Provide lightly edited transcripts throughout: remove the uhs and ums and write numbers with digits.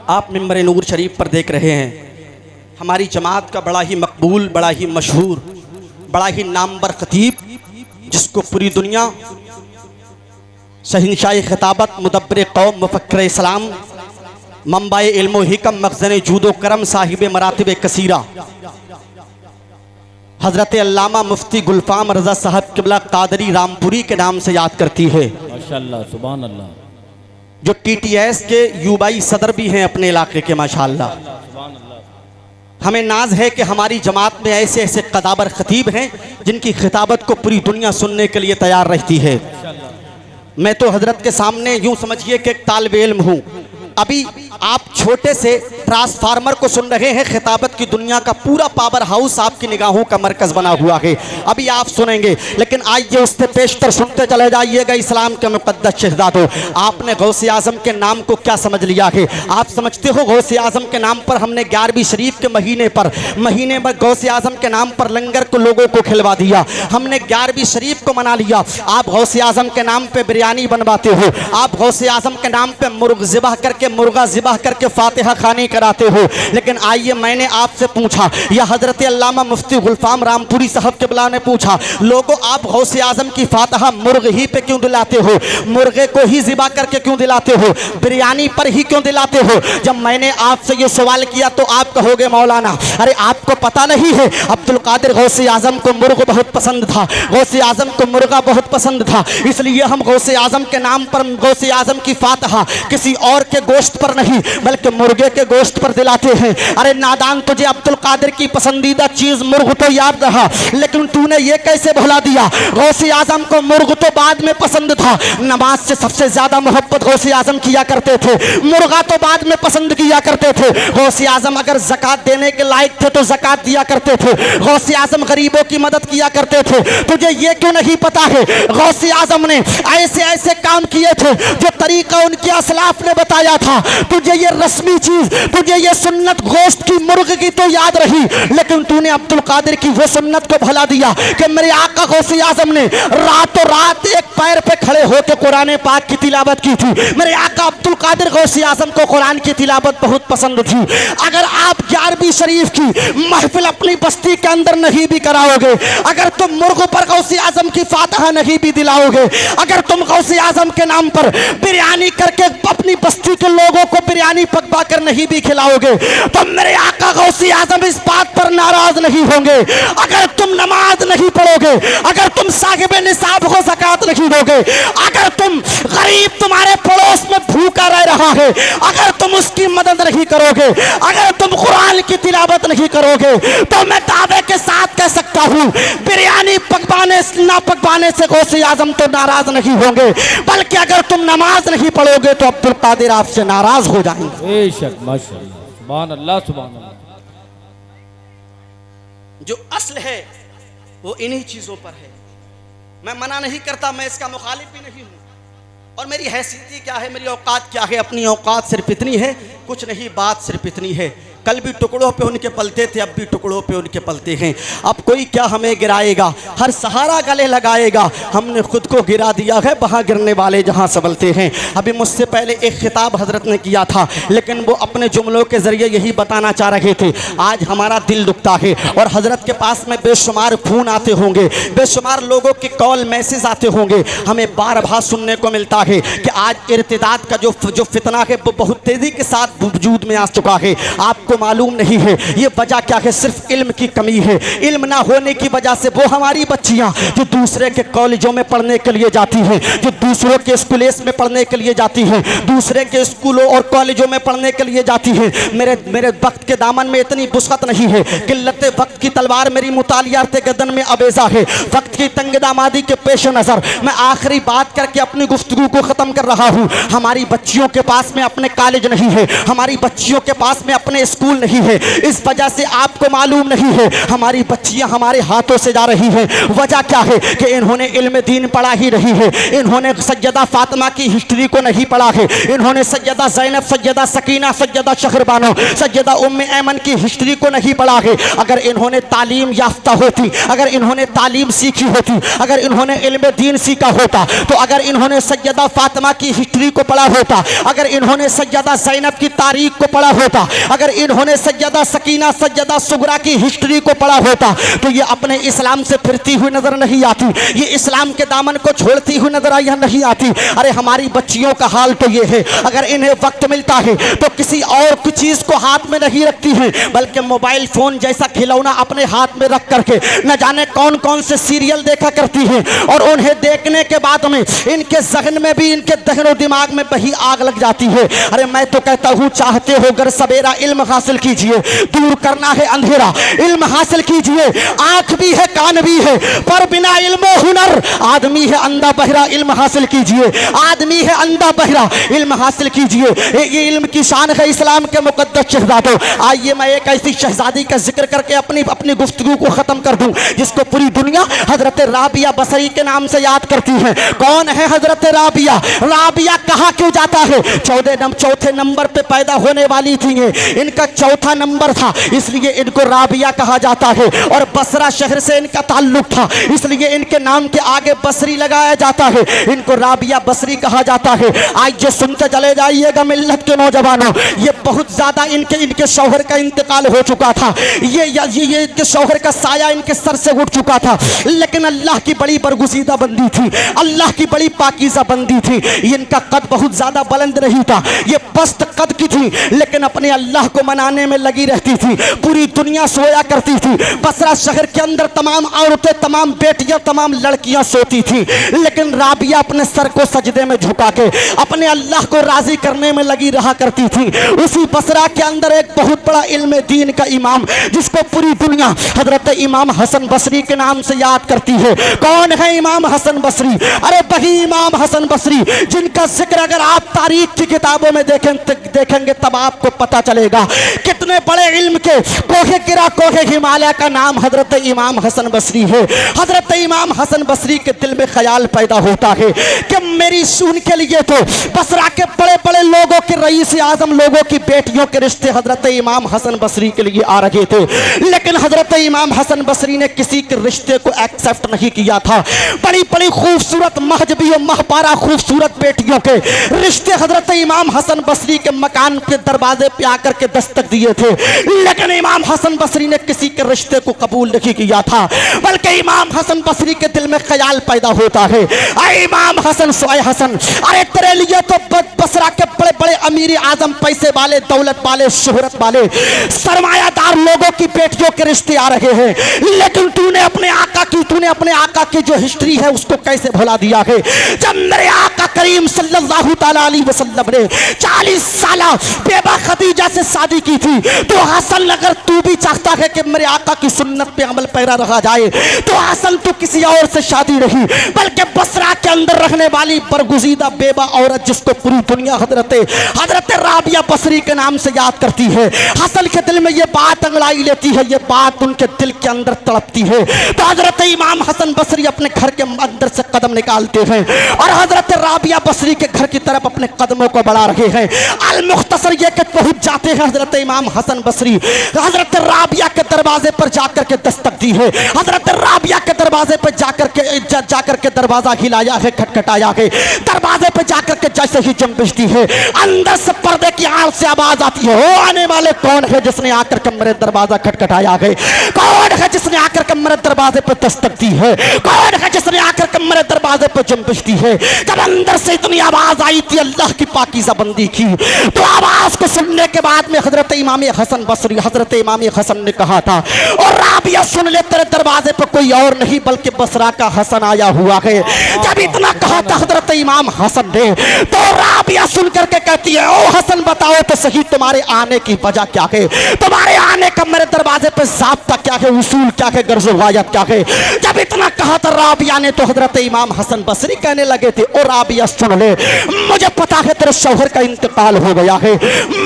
आप मिंबर नूर शरीफ पर देख रहे हैं हमारी जमात का बड़ा ही मकबूल, बड़ा ही मशहूर, बड़ा ही नामवर खतीब, जिसको पूरी दुनिया शहंशाह खिताबत, मुदब्बिर कौम, मुफक्किर इस्लाम, मंबाए इल्म हिकम, मखज़न जूदो करम, साहिब मरातिब कसीरा, हज़रत अल्लामा मुफ्ती गुलफाम रज़ा साहब क़िबला कादरी रामपुरी के नाम से याद करती है। माशाअल्लाह, सुभान अल्लाह। जो TTS के यूबाई सदर भी हैं अपने इलाके के, माशाअल्लाह। हमें नाज है कि हमारी जमात में ऐसे ऐसे कदाबर खतीब हैं जिनकी खिताबत को पूरी दुनिया सुनने के लिए तैयार रहती है। मैं तो हजरत के सामने यूं समझिए कि एक तालिबे इल्म हूँ। अभी आप छोटे से ट्रांसफार्मर को सुन रहे हैं, खिताबत की दुनिया का पूरा पावर हाउस आपकी निगाहों का मरकज़ बना हुआ है। अभी आप सुनेंगे, लेकिन आइए उससे पेशतर सुनते चले जाइएगा। इस्लाम के मुक़द्दस शहज़ादों, आपने गौसे आज़म के नाम को क्या समझ लिया है? आप समझते हो गौसे आज़म के नाम पर हमने 11वीं शरीफ के महीने में गौसे आज़म के नाम पर लंगर को लोगों को खिलवा दिया, हमने 11वीं शरीफ को मना लिया। आप गौसे आज़म के नाम पर बिरयानी बनवाते हो, आप गौसे आज़म के नाम पर मुर्गा ज़िबह करके फातिहा खानी कराते हो। लेकिन आइए, मैंने आपसे पूछा, या हज़रत अल्लामा मुफ्ती गुलफाम रामपुरी साहब क़िबला ने पूछा, लोगों आप गौसे आज़म की फातिहा मुर्ग ही पे क्यों दिलाते हो? मुर्गे को ही ज़िबा करके क्यों दिलाते हो? बिरयानी पर ही क्यों दिलाते हो? जब मैंने आपसे ये सवाल किया तो आप कहोगे, मौलाना अरे आपको पता नहीं है, अब्दुल कादिर गौसे आज़म को मुर्ग बहुत पसंद था, गौसे आज़म को मुर्गा बहुत पसंद था, इसलिए हम गौसे आज़म के नाम पर गौसे आज़म की फातिहा किसी और के गोश्त पर नहीं बल्कि मुर्गे के गोश्त पर दिलाते हैं। अरे नादान, तुझे अब्दुल कादिर की पसंदीदा चीज मुर्ग तो याद रहा, लेकिन तूने ये कैसे भुला दिया? गौसे आजम को मुर्ग तो बाद में पसंद था, नमाज से सबसे ज्यादा मोहब्बत गौसे आजम किया करते थे, मुर्गा तो बाद में पसंद किया करते थे। गौसे आजम अगर ज़कात देने के लायक थे तो ज़कात दिया करते थे, गौसे आजम गरीबों की मदद किया करते थे। तुझे ये क्यों नहीं पता है गौसे आजम ने ऐसे ऐसे काम किए थे जो तरीका उनके असलाफ ने बताया था। तुझे ये रस्मी चीज, तुझे ये सुन्नत गोश्त की मुर्ग की तो याद रही, लेकिन तूने अब्दुल कादिर की वो सुन्नत को भुला दिया कि मेरे आका गौसे आजम ने रातों रात एक पैर पे खड़े होकर कुरान पाक की तिलावत की थी। मेरे आका अब्दुल कादिर गौसे आजम को कुरान की तिलावत बहुत पसंद थी। अगर आप 11वीं शरीफ की महफिल अपनी बस्ती के अंदर नहीं भी कराओगे, अगर तुम मुर्ग पर गौसे आजम की फातिहा नहीं भी दिलाओगे, अगर तुम गौसे आजम के नाम पर बिरयानी करके अपनी बस्ती के लोगों को बिरयानी पकवा कर नहीं भी खिलाओगे, तो मेरे आका गौसे आजम इस बात पर नाराज नहीं होंगे। अगर तुम नमाज नहीं पढ़ोगे, अगर तुम साहिब निसाब को ज़कात नहीं दोगे, अगर तुम गरीब तुम्हारे पड़ोस में भूखा रह रहा है, अगर तुम उसकी मदद नहीं करोगे, अगर तुम कुरान की तिलावत नहीं करोगे, तो मैं दावे के साथ कह सकता हूँ बिरयानी पकवाने ना पकवाने से गौसे आजम तो नाराज नहीं होंगे, बल्कि अगर तुम नमाज नहीं पढ़ोगे तो अब्दुल कादिर आपसे नाराज हो जाएंगे। बेशक, माशाअल्लाह, सुभान अल्लाह, सुभान अल्लाह। जो असल है वो इन्हीं चीजों पर है। मैं मना नहीं करता, मैं इसका मुखालिफ भी नहीं हूं, और मेरी हैसियत क्या है, मेरी औकात क्या है? अपनी औकात सिर्फ इतनी है, कुछ नहीं, बात सिर्फ इतनी है, कल भी टुकड़ों पे उनके पलते थे, अब भी टुकड़ों पे उनके पलते हैं। अब कोई क्या हमें गिराएगा, हर सहारा गले लगाएगा, हमने खुद को गिरा दिया है, वहाँ गिरने वाले जहाँ संभलते हैं। अभी मुझसे पहले एक खिताब हजरत ने किया था, लेकिन वो अपने जुमलों के ज़रिए यही बताना चाह रहे थे, आज हमारा दिल दुखता है और हजरत के पास में बेशुमार फ़ोन आते होंगे, बेशुमार लोगों के कॉल मैसेज आते होंगे, हमें बार बार सुनने को मिलता है कि आज इर्तिदाद का जो फितना है वो बहुत तेज़ी के साथ वजूद में आ चुका है। आपको मालूम नहीं है ये वजह क्या है? सिर्फ इल्म की कमी है। इल्म ना होने की वजह से वो हमारी बच्चियां जो दूसरे के कॉलेजों में पढ़ने के लिए जाती हैं, जो दूसरों के स्कूलेस में पढ़ने के लिए जाती हैं, दूसरे के स्कूलों और कॉलेजों में पढ़ने के लिए जाती हैं, मेरे वक्त के दामन में इतनी वुसअत नहीं है, किल्लत वक्त की तलवार मेरी मुतालियात गदन में अबेजा है, वक्त की तंगदामादी के पेश नज़र मैं आखिरी बात करके अपनी गुफ्तगू को ख़त्म कर रहा हूँ। हमारी बच्चियों के पास में अपने कॉलेज नहीं है, हमारी बच्चियों के पास में अपने स्कूल नहीं है, इस वजह से आपको मालूम नहीं है हमारी बच्चियां हमारे हाथों से जा रही हैं। वजह क्या है कि इन्होंने इल्म दीन पढ़ा ही नहीं है, इन्होंने सैयदा फातिमा की हिस्ट्री को नहीं पढ़ा है, इन्होंने सैयदा ज़ैनब, सैयदा सकीना, सैयदा शहरबानो, सैयदा उम्मे ऐमन की हिस्ट्री को नहीं पढ़ा है। अगर इन्होंने तालीम याफ्ता होती, अगर इन्होंने तालीम सीखी होती, अगर इन्होंने इल्म दीन सीखा होता, तो अगर इन्होंने सैयदा फातिमा की हिस्ट्री को पढ़ा होता, अगर इन्होंने सैयदा ज़ैनब की तारीख को पढ़ा होता, अगर इन्होंने सैयदा सकीना सैयदा सुगरा की हिस्ट्री को पढ़ा होता, तो ये अपने इस्लाम से फिरती हुई नजर नहीं आती, ये इस्लाम के दामन को छोड़ती हुई नजर आई नहीं आती। अरे हमारी बच्चियों का हाल तो ये है, अगर इन्हें वक्त मिलता है तो किसी और की चीज को हाथ में नहीं रखती हैं, बल्कि मोबाइल फोन जैसा खिलौना अपने हाथ में रख करके न जाने कौन कौन से सीरियल देखा करती हैं। और उन्हें देखने के बाद में इनके जहन में भी, इनके दहनो दिमाग में वही आग लग जाती है। अरे मैं तो कहता हूँ, चाहते हो गर सवेरा इल्म हासिल कीजिए, दूर करना है अंधेरा, इल्म हासिल कीजिए। आंख भी है कान भी है, पर बिना इल्म हुनर आदमी है अंधा बहरा। इल्म हासिल कीजिए, आदमी है अंधा बहरा, इल्म हासिल कीजिए। ये इल्म की शान है इस्लाम के मुकद्दस शहजादों। आइए मैं एक ऐसी शहजादी का जिक्र करके अपनी गुफ्तगू को खत्म कर दूं, जिसको पूरी दुनिया हजरत राबिया बसरी के नाम से याद करती है। कौन है हजरत राबिया? राबिया कहाँ क्यों जाता है? चौथे नंबर पे पैदा होने वाली थी, इनका चौथा नंबर था, इसलिए इनको राबिया कहा जाता है। और बसरा शहर से इनका ताल्लुक था, इसलिए इनके नाम के आगे बसरी लगाया जाता है, इनको राबिया बसरी कहा जाता है। आज जो सुनते चले जाइएगा मिल्लत के नौजवानों, ये बहुत ज्यादा इनके शौहर का इंतकाल हो चुका था, ये इनके शौहर का साया इनके सर से उठ चुका था, लेकिन अल्लाह की बड़ी बरगुजीदा बंदी थी, अल्लाह की बड़ी पाकीज़ा बंदी थी। इनका कद बहुत ज्यादा बुलंद नहीं था, ये पस्त कद की थी, लेकिन अपने अल्लाह को मनाने में लगी रहती थी। पूरी दुनिया सोया करती थी, बसरा शहर के अंदर तमाम औरतें, तमाम बेटियां, तमाम लड़कियां सोती थी, लेकिन राबिया अपने सर को सजदे में झुका के अपने अल्लाह को राजी करने में लगी रहा करती थी। उसी बसरा के अंदर एक बहुत बड़ा इल्म दीन का इमाम, जिसको पूरी दुनिया हजरत इमाम हसन बसरी के नाम से याद करती है। कौन है इमाम हसन बसरी? अरे वही इमाम हसन बसरी जिनका जिक्र अगर आप तारीख की किताबों में देखेंगे तब आपको पता चलेगा कितने बड़े इल्म के कोहे गिरा कोहे हिमालय का नाम हजरत इमाम हसन बसरी है। हजरत इमाम हसन बसरी के दिल में ख्याल पैदा होता है कि मेरी सुन के लिए तो बसरा के बड़े बड़े लोगों के, रईस आजम लोगों की बेटियों के रिश्ते हजरत इमाम हसन बसरी के लिए आ रहे थे, लेकिन हजरत इमाम हसन बसरी ने किसी के रिश्ते को एक्सेप्ट नहीं किया था। बड़ी बड़ी खूबसूरत महजबी और महपारा खूबसूरत बेटियों के रिश्ते हजरत इमाम हसन बसरी के मकान के दरवाजे पे आकर के दस्तक दिए थे, लेकिन इमाम हसन बसरी ने किसी के रिश्ते को कबूल नहीं किया था, बल्कि इमाम हसन बसरी के दिल में ख्याल पैदा होता है, इमाम हसन सोए हसन, अरे तेरे लिए तो बसरा के बड़े बड़े अमीर आजम, पैसे वाले, दौलत वाले, शोहरत वाले, सरमायादार लोगों की बेटियों के रिश्ते आ रहे हैं, लेकिन तूने अपने आका की जो हिस्ट्री है उसको कैसे भुला दिया है? जब मेरे आका करीम सल्लल्लाहु तआला अलैहि वसल्लम ने 40 साल बेबा खदीजा से शादी की थी, तो हसन अगर तू भी चाहता है कि मेरे आका की सुन्नत पे अमल पैरा रहा जाए, तो हसन तू किसी और से शादी नहीं, बल्कि बसरा के अंदर रहने वाली बरगुजीदा बेबा औरत जिसको पूरी दुनिया हजरत राबिया बसरी के नाम से याद करती है, हसन के दिल में ये बात अंगड़ाई लेती है, ये बात उनके दिल के अंदर तड़पती है। तो हजरत इमाम हसन बसरी अपने घर के अंदर से कदम निकालते हैं और हजरत राबिया बसरी के घर की तरफ अपने कदमों को बढ़ा रहे हैं। अल मुख्तसर ये कि पहुंच जाते हैं हजरत इमाम हसन बसरी हजरत राबिया के दरवाजे पर जाकर के दस्तक दी है, हजरत राबिया के दरवाजे पर जाकर के दरवाजा हिलाया है, खटखटाया है, दरवाजे पर जाकर के जैसे ही जंबिशती है, अंदर से पर्दे की आड़ से आवाज आती है, हो आने वाले कौन है जिसने आकर के मेरे दरवाजा खटखटाया है? कौन है जिसने आकर के मेरे दरवाजे पर दस्तक दी है? कौन है जिसने आकर के मेरे दरवाजे पर जंबिशती है? जब अंदर से इतनी आवाज आई थी अल्लाह की पाकीज़ा बंदी की, तो आवाज को सुनने के बाद में हजरत इमाम हसन बसरी, हजरत इमाम हसन ने कहा था, और राबिया सुन ले, तेरे दरवाजे पर कोई और नहीं बल्कि बसरा का हसन आया हुआ है। जब इतना कहा था हजरत इमाम हसन ने, तो राबिया सुन करके कहती है, ओ हसन बताओ तो सही तुम्हारे आने की वजह क्या है? तुम्हारे आने का मेरे दरवाजे पर ज़ाब्ता क्या है, उसूल क्या है, गर्ज़ वायत क्या है? जब इतना कहा था राबिया ने, तो हजरत इमाम हसन बसरी कहने लगे थे, ओ राबिया सुन ले, मुझे पता है तेरे शौहर का इंतकाल हो गया है,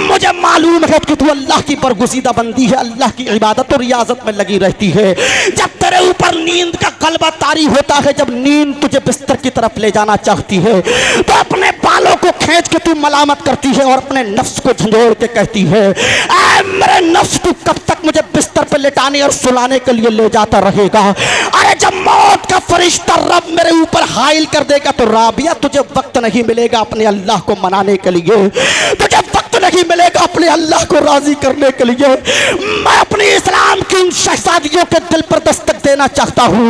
मुझे मालूम है कि तू अल्लाह की बरगुज़ीदा बंदी है, अल्लाह की इबादत और रियाजत में लगी रहती है। जब तेरे ऊपर नींद का गलबा तारी होता है, जब नींद तुझे बिस्तर की तरफ ले जाना चाहती है, तो अपने बालों को खींच के तू मलामत करती है और अपने नफ्स को झंझोड़ के कहती है, ऐ मेरे नफ्स तू कब तक मुझे बिस्तर पे लेटाने और सुलाने के लिए ले जाता रहेगा? अरे जब मौत का फरिश्ता रब मेरे ऊपर हाइल कर देगा तो राबिया तुझे वक्त नहीं मिलेगा अपने अल्लाह को मनाने के लिए, तुझे वक्त नहीं मिलेगा अपने अल्लाह को राजी करने के लिए। मैं अपने इस्लाम की उन शहजादियों के दिल पर दस्तक देना चाहता हूँ।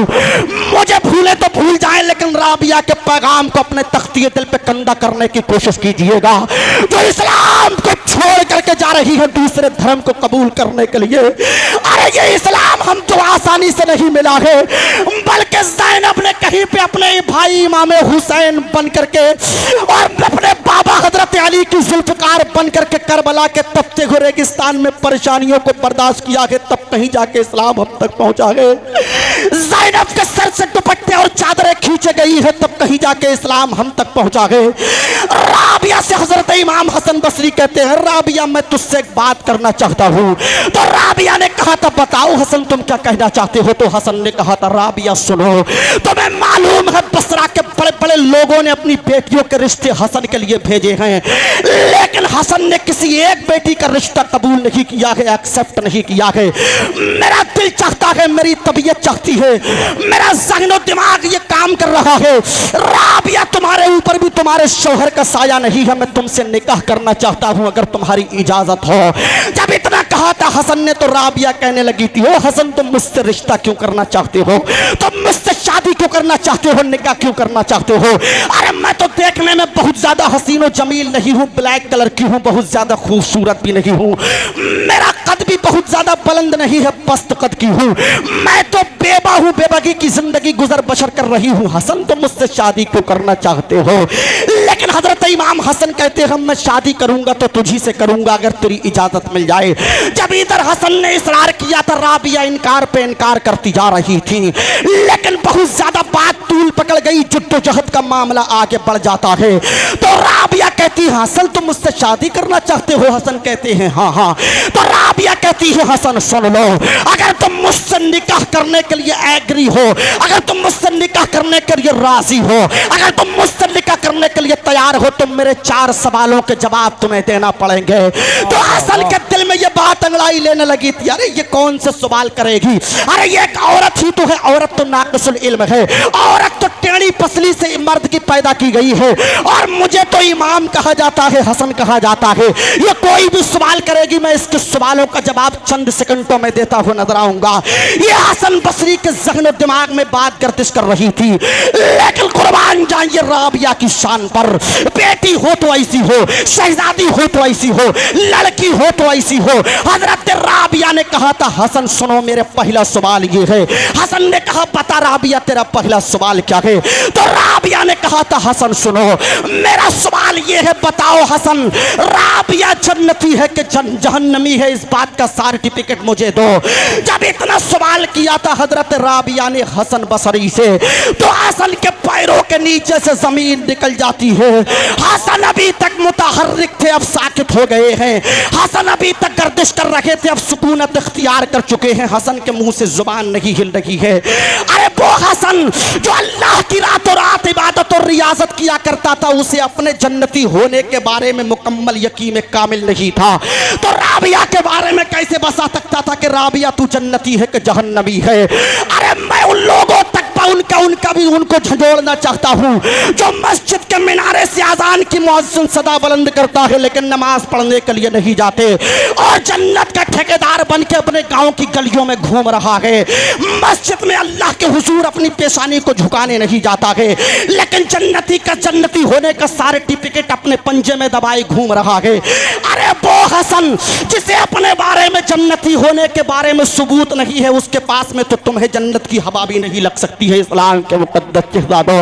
मुझे भूले तो भूल जाए, लेकिन राबिया के पैगाम को अपने तख्ती दिल पे कंधा करने की कोशिश कीजिएगा। जो इस्लाम को छोड़ करके जा रही है दूसरे धर्म को कबूल करने के लिए, अरे ये इस्लाम हम तो आसानी से नहीं मिला है, बल्कि ज़ैनब ने कहीं पे अपने भाई इमाम हुसैन बन करके और अपने बाबा हजरत अली की जुल्फकार बन करके करबला के तपते हुए रेगिस्तान में परेशानियों को बर्दाश्त किया है, तब कहीं जाके इस्लाम हम तक पहुंचा है। ज़ैनब के सर से दुपट्टे और चादरें खींचे गई है, तब कहीं जाके इस्लाम हम तक पहुंचा है। राबिया से हजरत इमाम हसन बसरी कहते हैं, राबिया मैं तुझसे एक बात करना चाहता हूँ। तो राबिया ने कहा था बताओ हसन तुम क्या कहना चाहते हो? तो हसन ने कहा था राबिया सुनो, तुम्हें मालूम है बसरा के बड़े बड़े लोगों ने अपनी बेटियों के रिश्ते हसन के लिए भेजे हैं, लेकिन हसन ने किसी एक बेटी का रिश्ता कबूल नहीं किया है, एक्सेप्ट नहीं किया है। मेरा दिल चाहता है, मेरी तबीयत चाहती है, मेरा ज़हन दिमाग ये काम कर रहा है, राबिया तुम्हारे ऊपर भी तुम्हारे शौहर का साया नहीं है, मैं तुमसे निकाह करना चाहता हूं अगर तुम्हारी इजाजत हो। जब इतना कहा था हसन ने तो राबिया कहने लगी थी, ओ हसन तुम मुझसे रिश्ता क्यों करना चाहते हो? तुम मुझसे शादी क्यों करना चाहते हो? निकाह क्यों करना चाहते हो? अरे मैं तो देखने में बहुत ज्यादा हसीन और जमील नहीं हूँ, ब्लैक कलर की हूँ, बहुत ज्यादा खूबसूरत भी नहीं हूँ, मेरा कद भी बहुत ज्यादा बुलंद नहीं है, पस्त कद की हूँ, मैं तो बेबा हूँ, बेबगी की जिंदगी गुजर बसर कर रही हूँ। हसन तुम मुझसे शादी क्यों करना चाहते हो? लेकिन हजरत इमाम हसन कहते हैं मैं शादी करूंगा तो तुझी से करूंगा अगर तेरी इजाजत मिल जाए। जब इधर हसन ने इसरार किया था, राबिया इनकार पे इनकार करती जा रही थी, लेकिन बहुत ज्यादा बात तूल पकड़ गई, जद्दोजहद का मामला आगे बढ़ जाता है। तो राबिया कहती है हसन तुम मुझसे शादी करना चाहते हो? हसन कहते हैं हाँ हाँ। तो राबिया कहती है हसन सुन लो, अगर तुम मुझसे निकाह करने के लिए एग्री हो, अगर तुम मुझसे निकाह करने के लिए राजी हो, अगर तुम मुझसे निकाह करने के लिए तैयार हो तो मेरे 4 सवालों के जवाब तुम्हें देना पड़ेंगे। तो हसन के दिल में ये बात अंगड़ाई लेने लगी थी, अरे ये कौन से सवाल करेगी? अरे ये एक औरत ही तो है, औरत तो नाक़िसुल इल्म है, औरत तो टेढ़ी पसली से मर्द की पैदा की गई है, और मुझे तो इमाम कहा जाता है, हसन कहा जाता है। ये कोई भी सवाल करेगी मैं इसके सवालों का जवाब चंद सेकंडों में देता हुआ नजर आऊंगा। ये हसन बसरी के ज़हन दिमाग में बात गर्दिश कर रही थी, लेकिन कुर्बान जाइए राबिया की शान पर, बेटी हो तो ऐसी हो, शहजादी हो तो ऐसी हो, लड़की हो तो ऐसी हो। हजरत राबिया ने कहा था हसन सुनो मेरा पहला सवाल ये है। हसन ने कहा बता राबिया तेरा पहला सवाल क्या है? तो राबिया ने कहा था हसन सुनो मेरा सवाल ये है, बताओ हसन राबिया जन्नती है कि जहन्नमी है, इस बात का सर्टिफिकेट मुझे दो। जब इतना सवाल किया था हजरत राबिया ने हसन बसरी से, तो हसन के पैरों के नीचे से जमीन निकल जाती है। हसन अभी तक मुतहर्रिक थे, अब साकित हो गए हैं। हसन अभी तक गर्दिश कर रहे थे, अब सुकूनत इख्तियार कर चुके हैं। हसन के मुंह से जुबान नहीं हिल रही है। अरे वो हसन जो अल्लाह की रातों रात इबादत और रियाजत किया करता था, उसे अपने जन्नती होने के बारे में मुकम्मल यकीन कामिल नहीं था, तो राबिया के बारे में कैसे बता सकता था कि राबिया तू जन्नती है कि जहन्नमी है? अरे मैं उन लोगों तक उनको झंझोड़ना चाहता हूँ जो मस्जिद के मिनारे से आजान की मुअज्जिन सदा बुलंद करता है, लेकिन नमाज पढ़ने के लिए नहीं जाते, और जन्नत का ठेकेदार बन के अपने गांव की गलियों में घूम रहा है। मस्जिद में अल्लाह के हुजूर अपनी पेशानी को झुकाने नहीं जाता है, लेकिन जन्नती का जन्नती होने का सर्टिफिकेट अपने पंजे में दबाए घूम रहा है। अरे वो हसन जिसे अपने बारे में जन्नती होने के बारे में सबूत नहीं है, उसके पास में तो तुम्हें जन्नत की हवा भी नहीं लग सकती है। इस्लाम के मुक़द्दस शहज़ादों,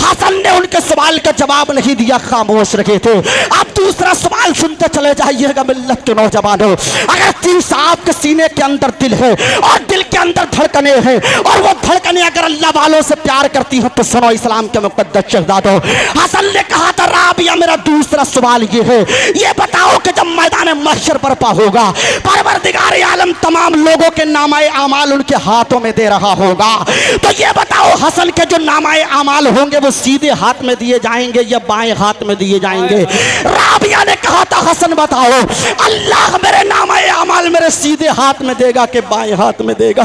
हसन ने उनके सवाल का जवाब नहीं दिया, खामोश रखे थे। अब दूसरा सवाल सुनते चले जाइएगा मिल्लत के नौजवानों। अगर तीन साहब के सीने के अंदर दिल है और दिल के अंदर धड़कने हैं, और वो धड़कने अगर अल्लाह वालों से प्यार करती है तो सुनो इस्लाम के मुक़द्दस शहज़ादों। हसन ने कहा था राबिया मेरा दूसरा सवाल ये है, ये बताओ कि जब मैदान महशर बर्पा होगा, परवरदिगार आलम तमाम लोगों के नामाए आमाल उनके हाथों में दे रहा होगा, तो ये बताओ हसन के जो नामाए आमाल होंगे वो सीधे हाथ में दिए जाएंगे या बाएं हाथ में दिए जाएंगे? राबिया ने कहा था हसन बताओ। अल्लाह मेरे मेरे नामाए अमाल मेरे सीधे हाथ में देगा कि बाएं हाथ में देगा।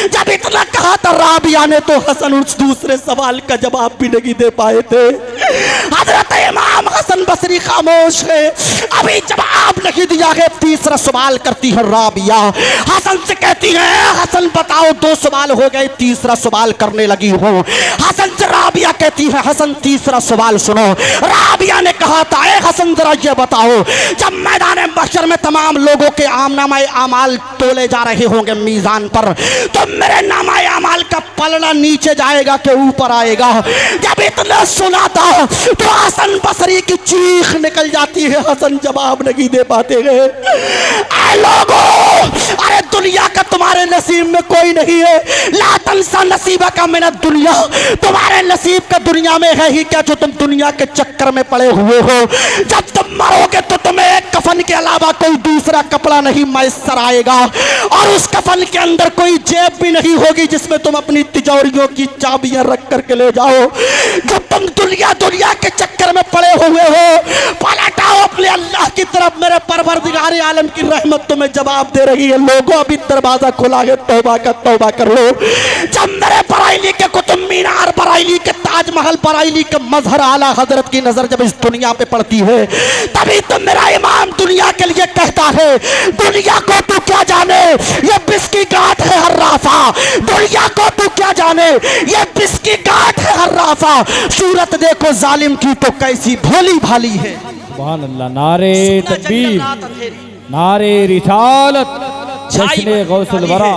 जब इतना कहा था राबिया ने तो हसन उस दूसरे सवाल का जवाब भी नहीं दे पाए थे। हजरत इमाम हसन बसरी खामोश है, अभी जवाब नहीं दिया है। तीसरा सवाल करती है राबिया, हसन से कहती है हसन बताओ, दो सवाल हो गए, तीसरा सवाल करने लगी हूँ। हसन से राबिया कहती है हसन तीसरा सवाल सुनो। राबिया ने कहा था ए हसन जरा ये बताओ, जब मैदान महशर में तमाम लोगों के आमनामाए अमाल तोले जा रहे होंगे मीज़ान पर, तो मेरे नामाए अमाल का पलड़ा नीचे जाएगा कि ऊपर आएगा? जब इतना सुना था तो हसन बसरी की चीख निकल जाती है। हसन जवाब नहीं दे पाते हैं। लोगों, अरे दुनिया का तुम्हारे नसीब में कोई नहीं है। ला तंसा नसीबा का मेरा दुनिया, तुम्हारे नसीब का दुनिया में है ही क्या जो तुम दुनिया के चक्कर में पड़े हुए हो? जब तुम मरोगे तो तुम्हें एक कफन के अलावा कोई दूसरा कपड़ा नहीं मैसर आएगा, और उस कफन के अंदर कोई जेब भी नहीं होगी जिसमें तुम अपनी तिजोरियों की चाबियां रख करके ले जाओ। जब तुम दुनिया के चक्कर में पड़े हुए हो, पलटाओ अपने अल्लाह की तरफ। मेरे परवरदिगार आलम की रहमत तुम्हें जवाब दे रही है। लोगों, अभी दरवाजा खुला है, तौबा कर लो। जब मेरे बराइली के कुतुब मीनार, बराइली के ताजमहल, बराइली के मजहर आला हजरत की नजर जब इस दुनिया पे पड़ती है, तभी तो मेरा इमाम दुनिया के लिए कहता है दुनिया को तू क्या जाने, ये बिस्की गांठ है हर्राफा। दुनिया को तू क्या जाने, ये बिस्की गांठ है हर्राफा। सूरत देखो जालिम की तो कैसी भोली भाली है। सुभान अल्लाह। नारे तकबीर, नारे रिसालत, जश्न गौसुल वरा।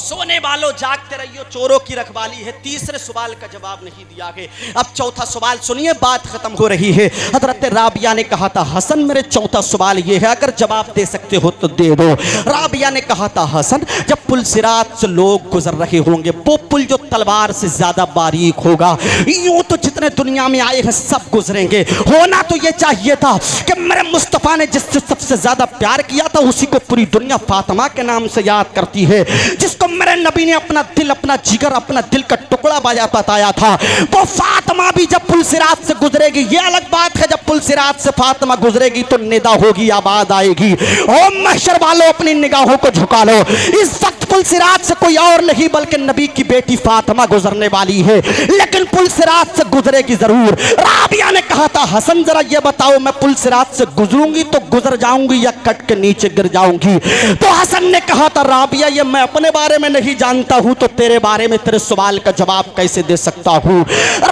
सोने वालों जागते रहियो, चोरों की रखवाली है। तीसरे सवाल का जवाब नहीं दिया है। अब चौथा सवाल सुनिए, बात खत्म हो रही है। हजरत राबिया ने कहा था हसन मेरे चौथा सवाल ये है, अगर जवाब दे सकते हो तो दे दो। राबिया ने कहा था हसन, जब पुल सिरात से लोग गुजर रहे होंगे, वो पुल जो तलवार से ज्यादा बारीक होगा, यूं तो जितने दुनिया में आए हैं सब गुजरेंगे। होना तो ये चाहिए था कि मेरे मुस्तफ़ा ने जिससे सबसे ज्यादा प्यार किया था उसी को पूरी दुनिया फातिमा के नाम से याद करती है, जिसको मेरे नबी ने अपना दिल, अपना जिगर, अपना दिल का टुकड़ा बताया था, वो फातिमा भी जब पुल सिरात से गुजरेगी। ये अलग बात है, जब पुल सिरात से फातिमा गुजरेगी तो निदा होगी, आबाद आएगी। ओ महशर वालों, अपनी निगाहों को झुका लो। इस वक्त पुल सिरात से कोई और नहीं बल्कि नबी की बेटी फातिमा गुजरने वाली है, लेकिन पुल सिरात से गुजरेगी जरूर। राबिया ने कहा था हसन जरा ये बताओ, मैं पुल सिरात से गुजरूंगी तो गुजर जाऊंगी या कट के नीचे गिर जाऊंगी? तो हसन ने कहा था राबिया, ये मैं अपने बारे में नहीं जानता हूं तो तेरे बारे में तेरे सवाल का जवाब कैसे दे सकता हूं?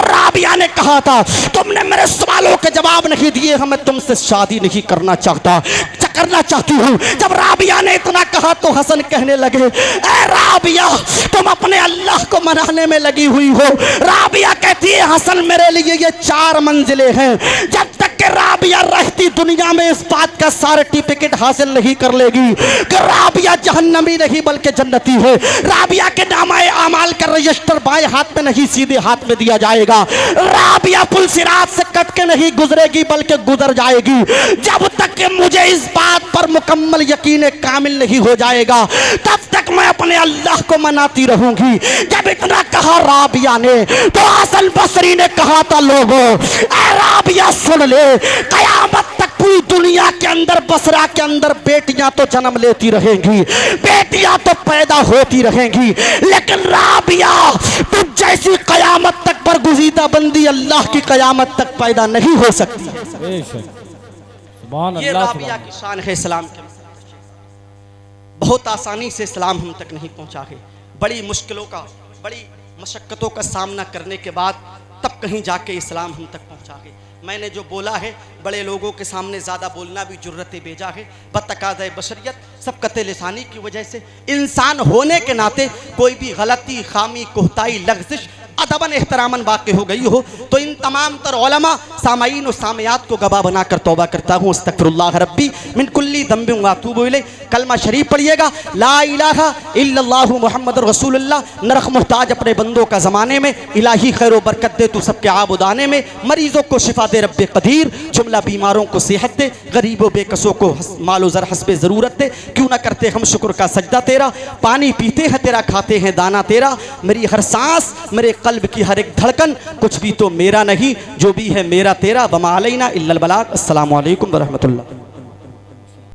राबिया ने कहा था तुमने मेरे सवालों के जवाब नहीं दिए, मैं तुमसे शादी नहीं करना चाहती हूं। जब राबिया ने इतना कहा तो हसन कहने लगे, ए राबिया, तुम अपने अल्लाह को मनाने में लगी हुई हो। राबिया कहती है हसन मेरे लिए ये 4 मंजिलें हैं। जब तक कि राबिया रहती दुनिया में इस बात का सर्टिफिकेट हासिल नहीं कर लेगी कि राबिया जहन्नमी नहीं बल्कि जन्नती है। राबिया के नामाए आमाल का रजिस्टर बाएं हाथ में नहीं सीधे हाथ में दिया जाएगा। राबिया पुल सिरात से कट के नहीं गुजरेगी बल्कि गुजर जाएगी। जब तक कि मुझे इस बात पर मुकम्मल यकीन कामिल नहीं हो जाएगा तब तक मैं अपने अल्लाह को मनाती रहूंगी। जब इतना कहा राबिया ने तो हसन बसरी ने कहा था लोगों, राबिया सुन ले, कयामत तक पूरी दुनिया के अंदर, बसरा के अंदर बेटियां तो जन्म लेती रहेंगी, बेटियां तो पैदा होती रहेंगी, लेकिन राबिया तुझ जैसी कयामत तक बरगुज़ीदा बंदी अल्लाह की कयामत तक पैदा नहीं हो सकती। ये राबिया की शान है इस्लाम के। बहुत आसानी से इस्लाम हम तक नहीं पहुंचा है। बड़ी मुश्किलों का, बड़ी मशक्क़तों का सामना करने के बाद तब कहीं जाके इस्लाम हम तक पहुंचा है। मैंने जो बोला है बड़े लोगों के सामने ज़्यादा बोलना भी जुर्रत बेजा है। बतकाज़े बशरियत, सबकत लिसानी की वजह से इंसान होने के नाते कोई भी गलती, खामी, कोहताई, लग़ज़िश अदबन एहतरामन वाक़ हो गई हो तो इन तमाम तर उलमा, सामाईन और सामयात को गवाह बनाकर तौबा करता हूँ। अस्तग़फ़िरुल्लाह रब्बी मिन कुल्ली ज़ंबिन व अतूबु इलैह। कलमा शरीफ पढ़िएगा, ला इलाहा इल्लल्लाहु मुहम्मदुर रसूलुल्लाह। नरख मुहताज अपने बंदों का ज़माने में, इलाही खैर व बरकत दे तू सबके आबुदाने में। मरीज़ों को शिफा दे रब्बे क़दीर, जुमला बीमारों को सेहत दे, गरीबों बेकसों को मालो ज़र हस्बे ज़रूरत दे। क्यों ना करते हम शुक्र का सजदा तेरा, पानी पीते हैं तेरा, खाते हैं दाना तेरा। मेरी हर सांस, मेरे कल्ब की हर एक धड़कन, कुछ भी तो मेरा नहीं, जो भी है मेरा तेरा। वमा अलैना इल्लल बलाग। अस्सलामु अलैकुम व रहमतुल्लाह।